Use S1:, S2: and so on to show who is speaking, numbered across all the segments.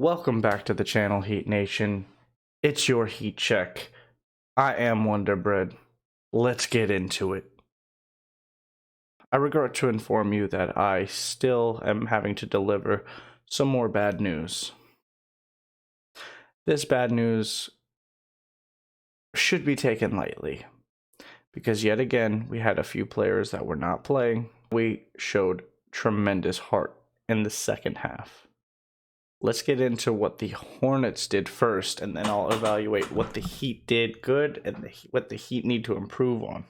S1: Welcome back to the channel, Heat Nation. It's your Heat Check. I am WonderBread. Let's get into it. I regret to inform you that I still am having to deliver some more bad news. This bad news should be taken lightly, because yet again, we had a few players that were not playing. We showed tremendous heart in the second half. Let's get into what the Hornets did first, and then I'll evaluate what the Heat did good and what the Heat need to improve on.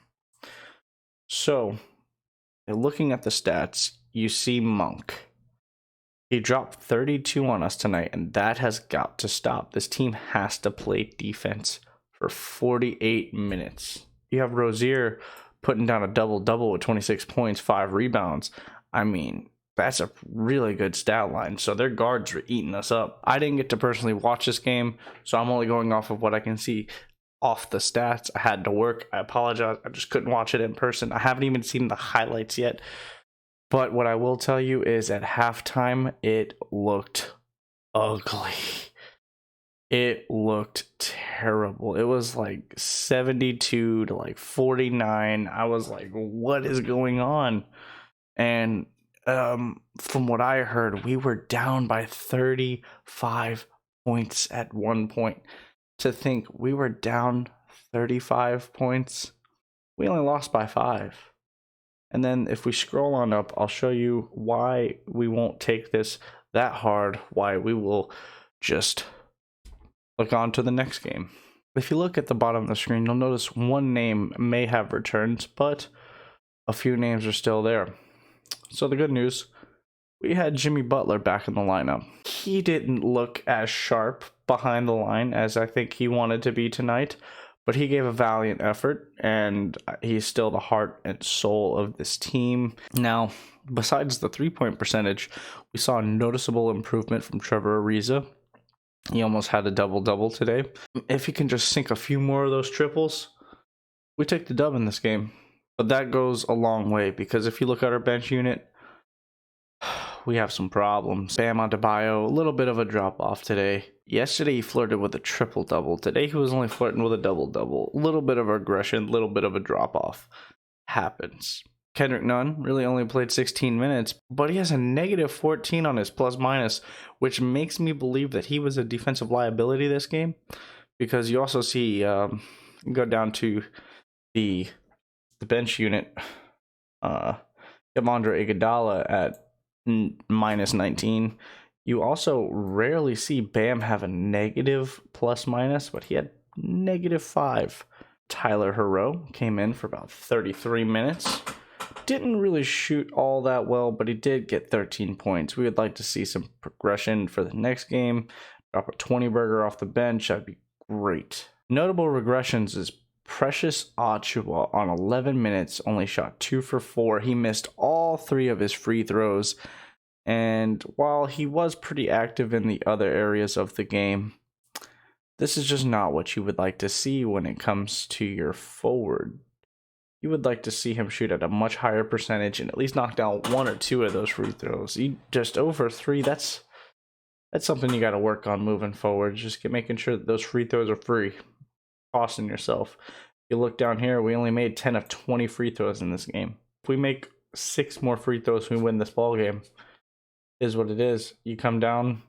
S1: So, looking at the stats, you see Monk. He dropped 32 on us tonight, and that has got to stop. This team has to play defense for 48 minutes. You have Rozier putting down a double-double with 26 points, 5 rebounds. I mean, that's a really good stat line. So their guards are eating us up. I didn't get to personally watch this game, so I'm only going off of what I can see off the stats. I had to work. I apologize. I just couldn't watch it in person. I haven't even seen the highlights yet. But what I will tell you is at halftime, it looked ugly. It looked terrible. It was like 72 to like 49. I was like, what is going on? And from what I heard, we were down by 35 points at one point. To think we were down 35 points, we only lost by 5. And then if we scroll on up, I'll show you why we won't take this that hard, why we will just look on to the next game. If you look at the bottom of the screen, you'll notice one name may have returned, but a few names are still there. So the good news, we had Jimmy Butler back in the lineup. He didn't look as sharp behind the line as I think he wanted to be tonight, but he gave a valiant effort, and he's still the heart and soul of this team. Now, besides the three-point percentage, we saw a noticeable improvement from Trevor Ariza. He almost had a double-double today. If he can just sink a few more of those triples, we take the dub in this game. But that goes a long way, because if you look at our bench unit, we have some problems. Bam DIPO, a little bit of a drop-off today. Yesterday he flirted with a triple-double. Today he was only flirting with a double-double. A little bit of aggression, a little bit of a drop-off. Happens. Kendrick Nunn really only played 16 minutes, but he has a negative 14 on his plus-minus, which makes me believe that he was a defensive liability this game, because you also see, go down to the bench unit, Andre Iguodala at minus 19. You also rarely see Bam have a negative plus minus, but he had negative 5. Tyler Hero came in for about 33 minutes. Didn't really shoot all that well, but he did get 13 points. We would like to see some progression for the next game. Drop a 20 burger off the bench. That'd be great. Notable regressions is Precious Achiuwa on 11 minutes only shot 2 for 4. He missed all 3 of his free throws. And while he was pretty active in the other areas of the game, this is just not what you would like to see when it comes to your forward. You would like to see him shoot at a much higher percentage and at least knock down 1 or 2 of those free throws. You just over 3, that's something you got to work on moving forward. Just making sure that those free throws are free. Costing yourself. You look down here, we only made 10 of 20 free throws in this game. If we make 6 more free throws, we win this ball game. Is what it is. You come down,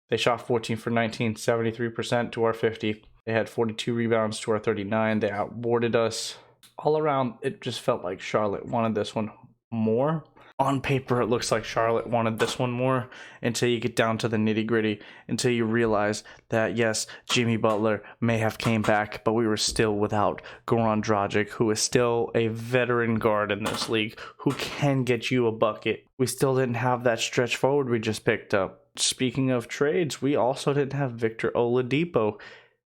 S1: they shot 14 for 19, 73% to our 50. They had 42 rebounds to our 39. They outboarded us. All around, it just felt like Charlotte wanted this one more. On paper, it looks like Charlotte wanted this one more until you get down to the nitty-gritty, until you realize that, yes, Jimmy Butler may have came back, but we were still without Goran Dragic, who is still a veteran guard in this league, who can get you a bucket. We still didn't have that stretch forward we just picked up. Speaking of trades, we also didn't have Victor Oladipo.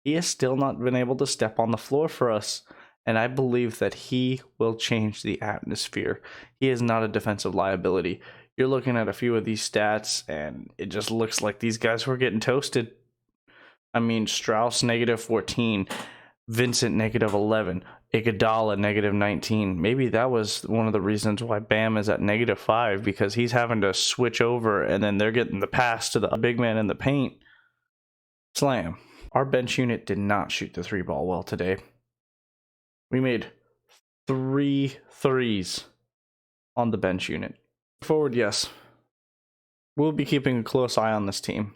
S1: He has still not been able to step on the floor for us. And I believe that he will change the atmosphere. He is not a defensive liability. You're looking at a few of these stats, and it just looks like these guys were getting toasted. I mean, Strauss, negative 14. Vincent, negative 11. Iguodala, negative 19. Maybe that was one of the reasons why Bam is at negative 5, because he's having to switch over, and then they're getting the pass to the big man in the paint. Slam. Our bench unit did not shoot the 3-ball well today. We made 3 threes on the bench unit. Forward, yes. We'll be keeping a close eye on this team.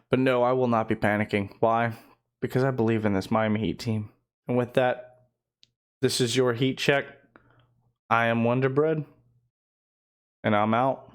S1: But no, I will not be panicking. Why? Because I believe in this Miami Heat team. And with that, this is your Heat Check. I am WonderBread, and I'm out.